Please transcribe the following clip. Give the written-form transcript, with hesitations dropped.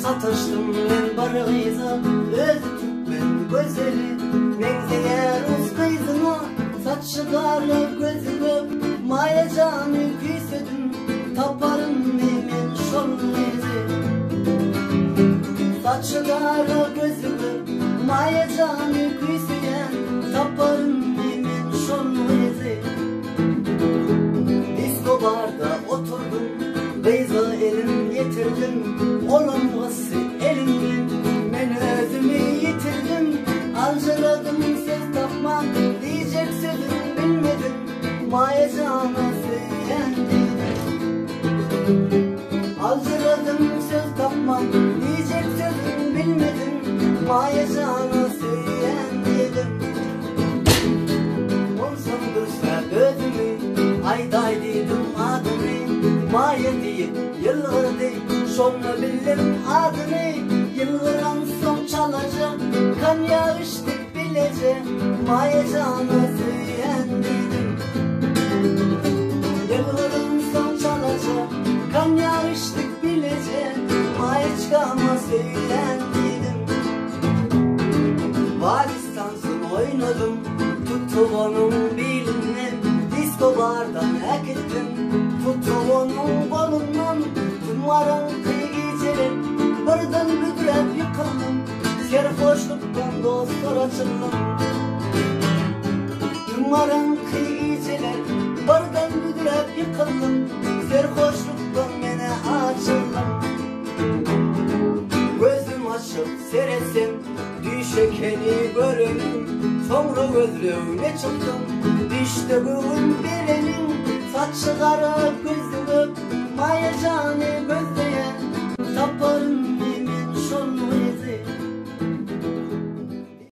satıştım men bir kıyza, özü Türkmen gözeli. Mengzeyer uz kıyzına, saçı karlı gözü göp, maya canı küysedim, taparım men şol izi. Saçı karlı gözü göp, maya canı küyseyen, taparım men şol izi. Disko barda oturdum, kıyza elim getirdim, olunması elimden, men özümü yitirdim. Alcıladım söz tapma, diyecek sözüm bilmedim, maya canı söyleyen dedim. Alcıladım söz tapma, diyecek sözüm bilmedim, maya canı söyleyen dedim. Olsun dursa gözümü, ayday dedim adını, maya deyip yılgırdı, şonu bildim adını. Yılgıran son çalacak, kan yağıştık bilecek, maya canı söyleyen dedim. Yılgıran son çalacak, kan yağıştık bilecek, maya çıkama söyleyen dedim. Valistansın oynadım, tuttu onun bilinden, disko bardan ekittim, tuttu onun kolundan, tüm varan kıyıcılık, birden büdürep yıkıldım, serhoşluktan dostlar açıldım. Tüm varan kıyıcılık, birden büdürep yıkıldım, serhoşluktan mene açıldım. Gözüm açıp seresem, düşekeni görenim, sonra gözlüğüne çıktım, düştü gülüm berenim. Saçı kara gözü göp, maya